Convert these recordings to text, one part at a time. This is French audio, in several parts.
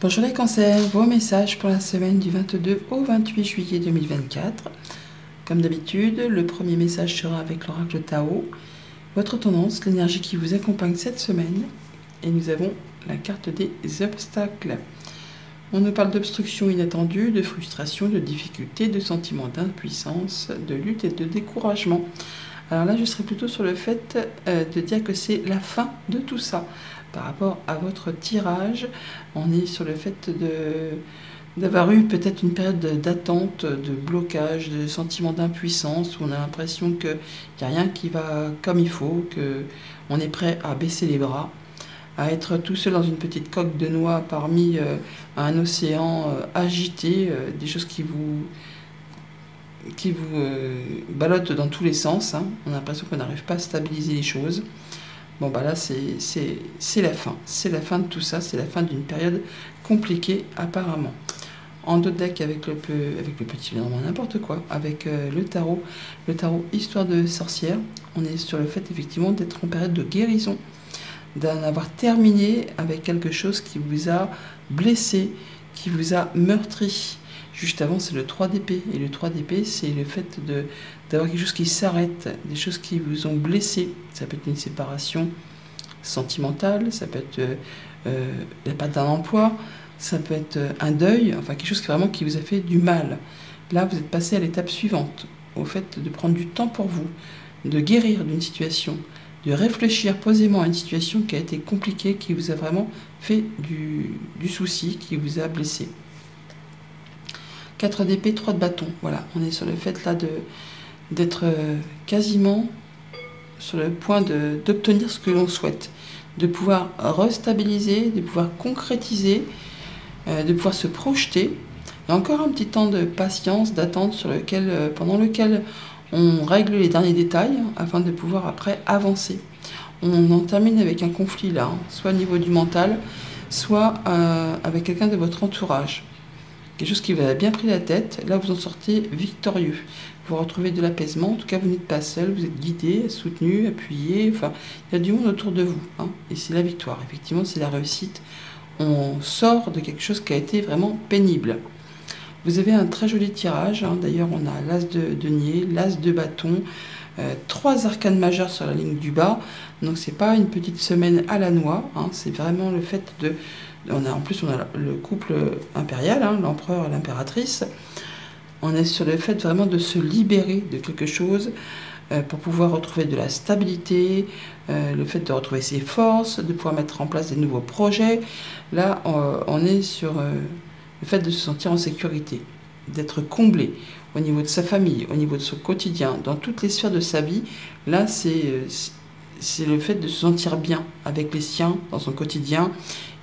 Bonjour les cancers, vos messages pour la semaine du 22 au 28 juillet 2024. Comme d'habitude, le premier message sera avec l'oracle Tao, votre tendance, l'énergie qui vous accompagne cette semaine. Et nous avons la carte des obstacles. On nous parle d'obstructions inattendues, de frustration, de difficultés, de sentiments d'impuissance, de lutte et de découragement. Alors là, je serais plutôt sur le fait de dire que c'est la fin de tout ça. Par rapport à votre tirage, on est sur le fait d'avoir eu peut-être une période d'attente, de blocage, de sentiment d'impuissance, où on a l'impression qu'il n'y a rien qui va comme il faut, qu'on est prêt à baisser les bras, à être tout seul dans une petite coque de noix parmi un océan agité, des choses qui vous ballottent dans tous les sens. Hein. On a l'impression qu'on n'arrive pas à stabiliser les choses. Bon, bah là, c'est la fin. C'est la fin de tout ça. C'est la fin d'une période compliquée, apparemment. En d'autres decks, avec le petit, non, n'importe quoi, avec le tarot Histoire de sorcière, on est sur le fait, effectivement, d'être en période de guérison, d'en avoir terminé avec quelque chose qui vous a blessé, qui vous a meurtri. Juste avant, c'est le 3 d'épée. Et le 3 d'épée, c'est le fait d'avoir quelque chose qui s'arrête, des choses qui vous ont blessé. Ça peut être une séparation sentimentale, ça peut être la perte d'un emploi, ça peut être un deuil, enfin quelque chose qui vous a fait du mal. Là, vous êtes passé à l'étape suivante, au fait de prendre du temps pour vous, de guérir d'une situation, de réfléchir posément à une situation qui a été compliquée, qui vous a vraiment fait du souci, qui vous a blessé. 4 d'épée, 3 de bâton. Voilà, on est sur le fait là d'être quasiment sur le point d'obtenir ce que l'on souhaite, de pouvoir restabiliser, de pouvoir concrétiser, de pouvoir se projeter. Il y a encore un petit temps de patience, d'attente pendant lequel on règle les derniers détails afin de pouvoir après avancer. On en termine avec un conflit là, hein, soit au niveau du mental, soit avec quelqu'un de votre entourage. Quelque chose qui vous a bien pris la tête, là vous en sortez victorieux. Vous retrouvez de l'apaisement, en tout cas vous n'êtes pas seul, vous êtes guidé, soutenu, appuyé, enfin il y a du monde autour de vous, hein, et c'est la victoire, effectivement c'est la réussite. On sort de quelque chose qui a été vraiment pénible. Vous avez un très joli tirage, hein, d'ailleurs on a l'as de denier, l'as de bâton, 3 arcanes majeures sur la ligne du bas, donc c'est pas une petite semaine à la noix, hein, c'est vraiment le fait de... En plus, on a le couple impérial, hein, l'empereur et l'impératrice. On est sur le fait vraiment de se libérer de quelque chose pour pouvoir retrouver de la stabilité, le fait de retrouver ses forces, de pouvoir mettre en place des nouveaux projets. Là, on est sur le fait de se sentir en sécurité, d'être comblé au niveau de sa famille, au niveau de son quotidien, dans toutes les sphères de sa vie. Là, c'est le fait de se sentir bien avec les siens dans son quotidien.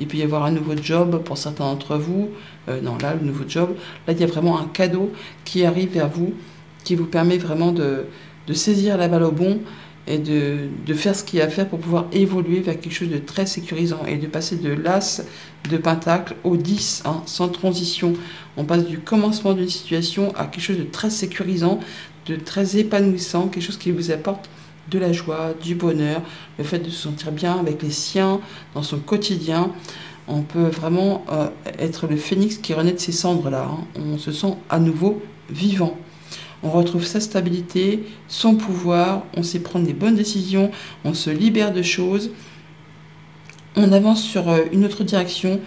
Il peut y avoir un nouveau job pour certains d'entre vous. Non, là, le nouveau job, là, il y a vraiment un cadeau qui arrive vers vous, qui vous permet vraiment de saisir la balle au bon et de faire ce qu'il y a à faire pour pouvoir évoluer vers quelque chose de très sécurisant et de passer de l'as de pentacle au 10, hein, sans transition. On passe du commencement d'une situation à quelque chose de très sécurisant, de très épanouissant, quelque chose qui vous apporte de la joie, du bonheur, le fait de se sentir bien avec les siens dans son quotidien. On peut vraiment être le phénix qui renaît de ses cendres là, hein. On se sent à nouveau vivant. On retrouve sa stabilité, son pouvoir, on sait prendre des bonnes décisions, on se libère de choses. On avance sur une autre direction.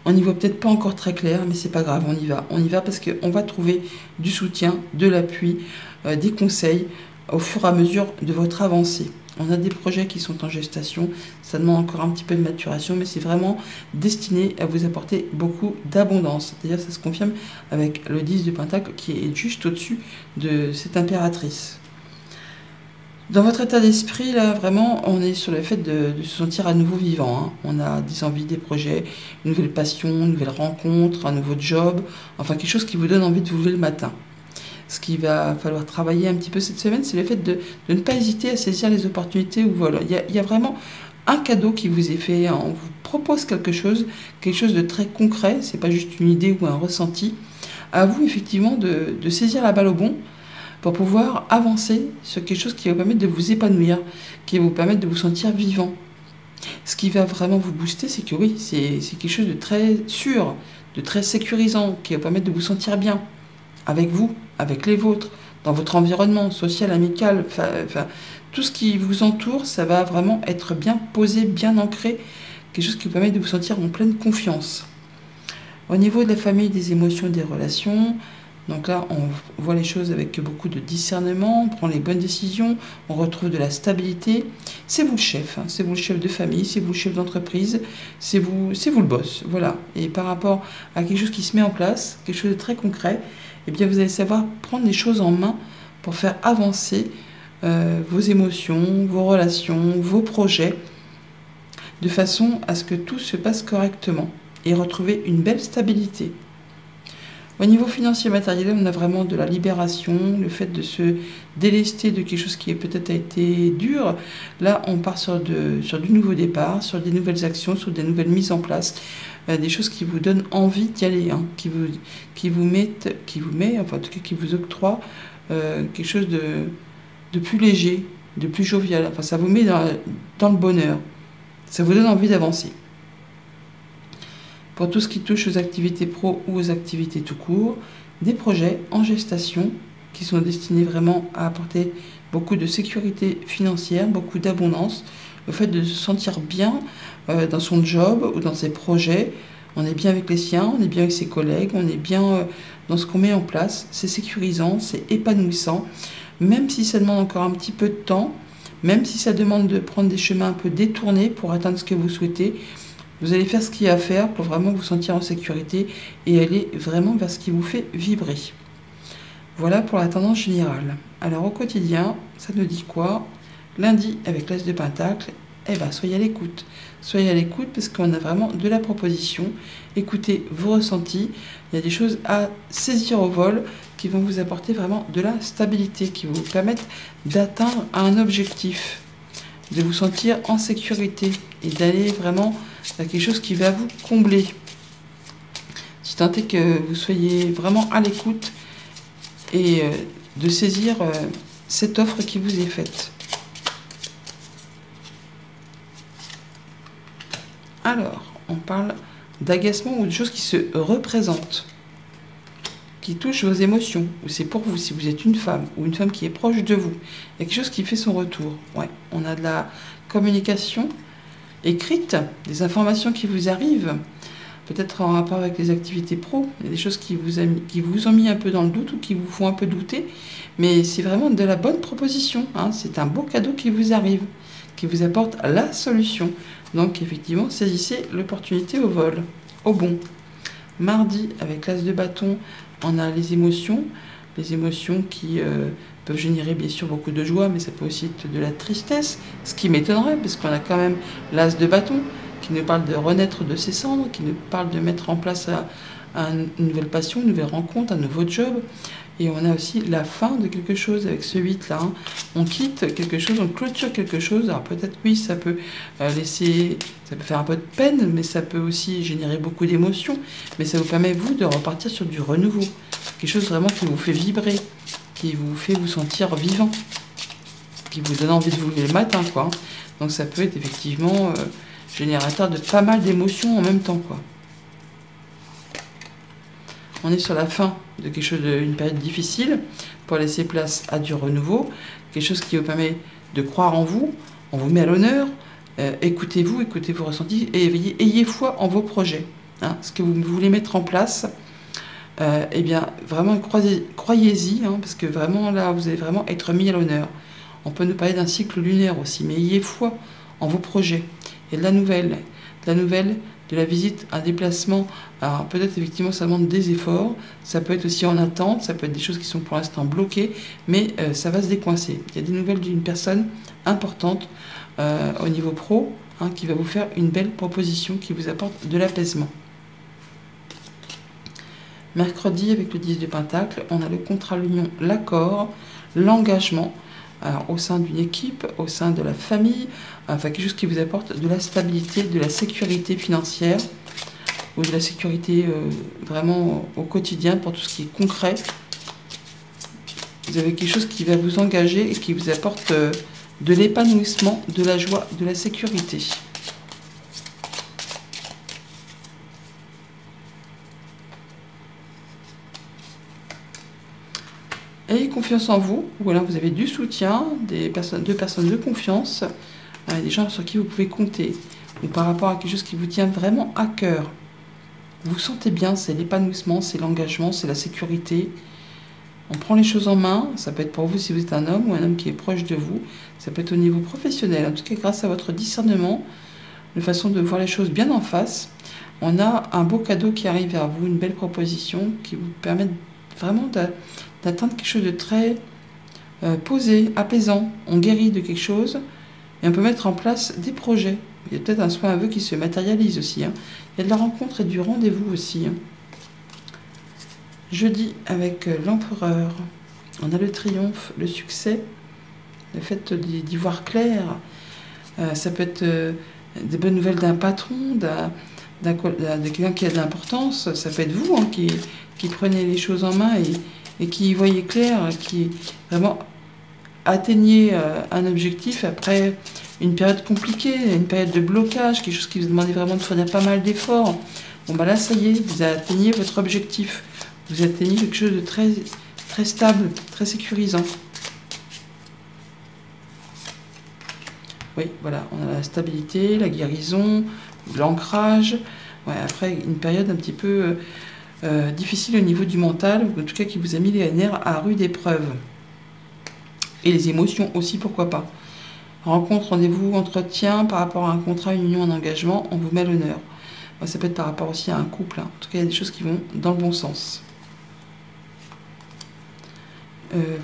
On n'y voit peut-être pas encore très clair, mais c'est pas grave, on y va. On y va parce qu'on va trouver du soutien, de l'appui, des conseils au fur et à mesure de votre avancée. On a des projets qui sont en gestation, ça demande encore un petit peu de maturation, mais c'est vraiment destiné à vous apporter beaucoup d'abondance. C'est-à-dire ça se confirme avec le 10 de Pentacle qui est juste au-dessus de cette impératrice. Dans votre état d'esprit, là, vraiment, on est sur le fait de se sentir à nouveau vivant, hein. On a des envies, des projets, une nouvelle passion, une nouvelle rencontre, un nouveau job, enfin quelque chose qui vous donne envie de vous lever le matin. Ce qu'il va falloir travailler un petit peu cette semaine, c'est le fait de ne pas hésiter à saisir les opportunités. Où voilà, il y a vraiment un cadeau qui vous est fait. On vous propose quelque chose de très concret. C'est pas juste une idée ou un ressenti. À vous effectivement de saisir la balle au bon pour pouvoir avancer sur quelque chose qui va vous permettre de vous épanouir, qui va vous permettre de vous sentir vivant. ce qui va vraiment vous booster, c'est que oui, c'est quelque chose de très sûr, de très sécurisant, qui va permettre de vous sentir bien avec vous, avec les vôtres, dans votre environnement social, amical, enfin, tout ce qui vous entoure, ça va vraiment être bien posé, bien ancré, quelque chose qui vous permet de vous sentir en pleine confiance. Au niveau de la famille, des émotions, des relations, donc là, on voit les choses avec beaucoup de discernement, on prend les bonnes décisions, on retrouve de la stabilité. C'est vous le chef, hein, c'est vous le chef de famille, c'est vous le chef d'entreprise, c'est vous le boss, voilà. Et par rapport à quelque chose qui se met en place, quelque chose de très concret, eh bien vous allez savoir prendre les choses en main pour faire avancer vos émotions, vos relations, vos projets, de façon à ce que tout se passe correctement et retrouver une belle stabilité. Au niveau financier et matériel, on a vraiment de la libération, le fait de se délester de quelque chose qui peut-être a été dur. Là, on part sur du nouveau départ, sur des nouvelles actions, sur des nouvelles mises en place, des choses qui vous donnent envie d'y aller, hein, qui vous met, enfin en tout cas qui vous octroie quelque chose de plus léger, de plus jovial. Enfin, ça vous met dans le bonheur. Ça vous donne envie d'avancer. Pour tout ce qui touche aux activités pro ou aux activités tout court, des projets en gestation qui sont destinés vraiment à apporter beaucoup de sécurité financière, beaucoup d'abondance, le fait de se sentir bien dans son job ou dans ses projets, on est bien avec les siens, on est bien avec ses collègues, on est bien dans ce qu'on met en place, c'est sécurisant, c'est épanouissant, même si ça demande encore un petit peu de temps, même si ça demande de prendre des chemins un peu détournés pour atteindre ce que vous souhaitez, vous allez faire ce qu'il y a à faire pour vraiment vous sentir en sécurité et aller vraiment vers ce qui vous fait vibrer. Voilà pour la tendance générale. Alors au quotidien, ça nous dit quoi? Lundi avec l'As de Pentacle, eh ben soyez à l'écoute. Soyez à l'écoute parce qu'on a vraiment de la proposition. Écoutez vos ressentis. Il y a des choses à saisir au vol qui vont vous apporter vraiment de la stabilité, qui vont vous permettre d'atteindre un objectif, de vous sentir en sécurité et d'aller vraiment à quelque chose qui va vous combler. Si tant est que vous soyez vraiment à l'écoute et de saisir cette offre qui vous est faite. Alors, on parle d'agacement ou de choses qui se représentent, qui touchent vos émotions, ou c'est pour vous, si vous êtes une femme, ou une femme qui est proche de vous. Il y a quelque chose qui fait son retour. Ouais, on a de la communication écrite, des informations qui vous arrivent, peut-être en rapport avec les activités pro, il y a des choses qui vous ont mis un peu dans le doute ou qui vous font un peu douter, mais c'est vraiment de la bonne proposition, hein. C'est un beau cadeau qui vous arrive, qui vous apporte la solution. Donc effectivement, saisissez l'opportunité au vol, au bon. Mardi, avec l'As de bâton, on a les émotions qui peuvent générer bien sûr beaucoup de joie, mais ça peut aussi être de la tristesse, ce qui m'étonnerait, parce qu'on a quand même l'As de bâton, qui nous parle de renaître de ses cendres, qui nous parle de mettre en place une nouvelle passion, une nouvelle rencontre, un nouveau job. Et on a aussi la fin de quelque chose avec ce 8 là. Hein. On quitte quelque chose, on clôture quelque chose. Alors peut-être oui, ça peut ça peut faire un peu de peine, mais ça peut aussi générer beaucoup d'émotions. Mais ça vous permet, vous, de repartir sur du renouveau. Quelque chose vraiment qui vous fait vibrer, qui vous fait vous sentir vivant, qui vous donne envie de vous lever le matin, quoi. Donc ça peut être effectivement générateur de pas mal d'émotions en même temps, quoi. On est sur la fin de quelque chose, d'une période difficile, pour laisser place à du renouveau, quelque chose qui vous permet de croire en vous, on vous met à l'honneur, écoutez-vous, écoutez vos ressentis, et ayez foi en vos projets. Hein, ce que vous voulez mettre en place, eh bien, vraiment, croyez-y, hein, parce que vraiment, là, vous allez vraiment être mis à l'honneur. On peut nous parler d'un cycle lunaire aussi, mais ayez foi en vos projets. Et de la nouvelle, de la visite, un déplacement, alors peut-être effectivement ça demande des efforts, ça peut être aussi en attente, ça peut être des choses qui sont pour l'instant bloquées, mais ça va se décoincer. Il y a des nouvelles d'une personne importante au niveau pro, hein, qui va vous faire une belle proposition qui vous apporte de l'apaisement. Mercredi, avec le 10 de Pentacle, on a le contrat, l'union, l'accord, l'engagement, au sein d'une équipe, au sein de la famille, enfin quelque chose qui vous apporte de la stabilité, de la sécurité financière, ou de la sécurité vraiment au quotidien pour tout ce qui est concret. Vous avez quelque chose qui va vous engager et qui vous apporte de l'épanouissement, de la joie, de la sécurité. Ayez confiance en vous, ou alors vous avez du soutien, deux personnes de confiance, des gens sur qui vous pouvez compter, ou par rapport à quelque chose qui vous tient vraiment à cœur. Vous vous sentez bien, c'est l'épanouissement, c'est l'engagement, c'est la sécurité. On prend les choses en main, ça peut être pour vous si vous êtes un homme ou un homme qui est proche de vous, ça peut être au niveau professionnel, en tout cas grâce à votre discernement, de façon de voir les choses bien en face. On a un beau cadeau qui arrive vers vous, une belle proposition qui vous permet vraiment d'atteindre quelque chose de très posé, apaisant. On guérit de quelque chose et on peut mettre en place des projets. Il y a peut-être un souhait, un vœu qui se matérialise aussi. Hein. Il y a de la rencontre et du rendez-vous aussi. Hein. Jeudi avec l'empereur, on a le triomphe, le succès, le fait d'y voir clair. Ça peut être des bonnes nouvelles d'un patron, de quelqu'un qui a de l'importance. Ça peut être vous hein, qui prenez les choses en main et qui y voyez clair, qui vraiment atteignez un objectif après une période compliquée, une période de blocage, quelque chose qui vous demandait vraiment de fournir pas mal d'efforts. Bon bah là ça y est, vous atteignez votre objectif, vous atteignez quelque chose de très, très stable, très sécurisant. Oui, voilà, on a la stabilité, la guérison, l'ancrage. Ouais, après une période un petit peu difficile au niveau du mental, ou en tout cas qui vous a mis les nerfs à rude épreuve. Et les émotions aussi, pourquoi pas. Rencontre, rendez-vous, entretien, par rapport à un contrat, une union, un engagement, on vous met l'honneur. Ça peut être par rapport aussi à un couple. Hein. En tout cas, il y a des choses qui vont dans le bon sens.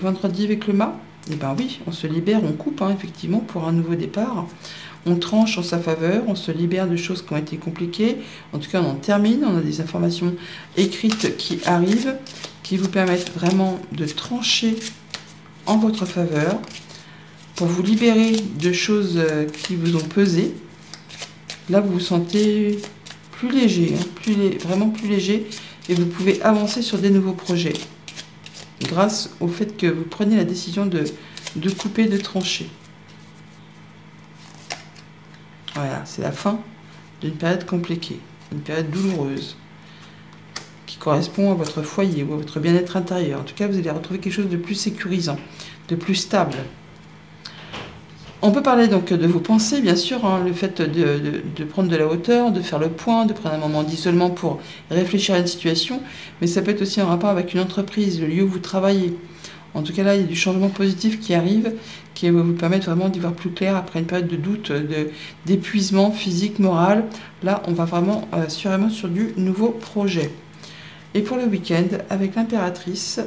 Vendredi avec le mât, eh bien oui, on se libère, on coupe, hein, effectivement, pour un nouveau départ. On tranche en sa faveur, on se libère de choses qui ont été compliquées. En tout cas, on en termine, on a des informations écrites qui arrivent, qui vous permettent vraiment de trancher en votre faveur, pour vous libérer de choses qui vous ont pesé. Là, vous vous sentez plus léger, hein, vraiment plus léger, et vous pouvez avancer sur des nouveaux projets, grâce au fait que vous prenez la décision de couper, de trancher. Voilà, c'est la fin d'une période compliquée, une période douloureuse, qui correspond à votre foyer ou à votre bien-être intérieur. En tout cas, vous allez retrouver quelque chose de plus sécurisant, de plus stable. On peut parler donc de vos pensées, bien sûr, hein, le fait de prendre de la hauteur, de faire le point, de prendre un moment d'isolement pour réfléchir à une situation, mais ça peut être aussi en rapport avec une entreprise, le lieu où vous travaillez. En tout cas, là, il y a du changement positif qui arrive, qui va vous permettre vraiment d'y voir plus clair après une période de doute, d'épuisement physique, moral. Là, on va vraiment assurément sur du nouveau projet. Et pour le week-end, avec l'impératrice,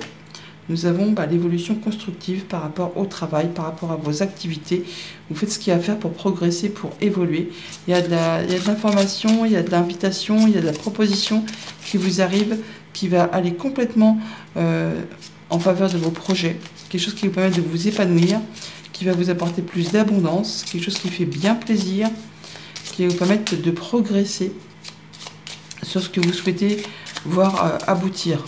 nous avons l'évolution constructive par rapport au travail, par rapport à vos activités. Vous faites ce qu'il y a à faire pour progresser, pour évoluer. Il y a de l'information, il y a de l'invitation, il y a de la proposition qui vous arrive, qui va aller complètement en faveur de vos projets. Quelque chose qui vous permet de vous épanouir, qui va vous apporter plus d'abondance, quelque chose qui fait bien plaisir, qui va vous permettre de progresser sur ce que vous souhaitez voir aboutir.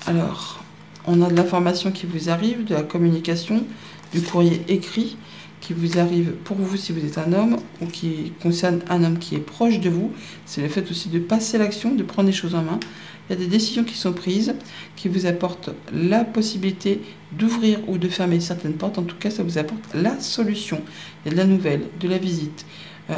Alors, on a de l'information qui vous arrive, de la communication, du courrier écrit qui vous arrive pour vous si vous êtes un homme ou qui concerne un homme qui est proche de vous. C'est le fait aussi de passer l'action, de prendre les choses en main. Il y a des décisions qui sont prises, qui vous apportent la possibilité d'ouvrir ou de fermer certaines portes. En tout cas, ça vous apporte la solution. Il y a de la nouvelle, de la visite,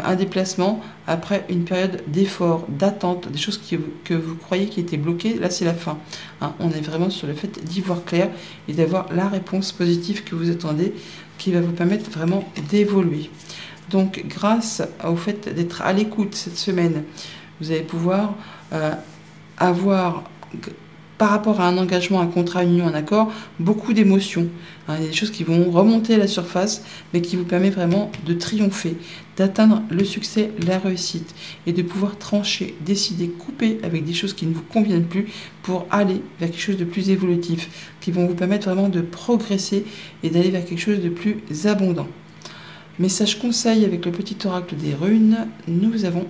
un déplacement après une période d'effort, d'attente, des choses que vous croyez qui étaient bloquées. Là, c'est la fin. Hein, on est vraiment sur le fait d'y voir clair et d'avoir la réponse positive que vous attendez, qui va vous permettre vraiment d'évoluer. Donc, grâce au fait d'être à l'écoute cette semaine, vous allez pouvoir avoir, par rapport à un engagement, un contrat, une union, un accord, beaucoup d'émotions. Hein, il y a des choses qui vont remonter à la surface, mais qui vous permettent vraiment de triompher, d'atteindre le succès, la réussite, et de pouvoir trancher, décider, couper avec des choses qui ne vous conviennent plus pour aller vers quelque chose de plus évolutif, qui vont vous permettre vraiment de progresser et d'aller vers quelque chose de plus abondant. Message conseil avec le petit oracle des runes, nous avons: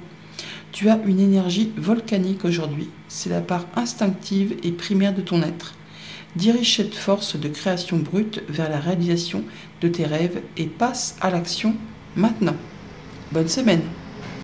tu as une énergie volcanique aujourd'hui, c'est la part instinctive et primaire de ton être. Dirige cette force de création brute vers la réalisation de tes rêves et passe à l'action maintenant. Bonne semaine!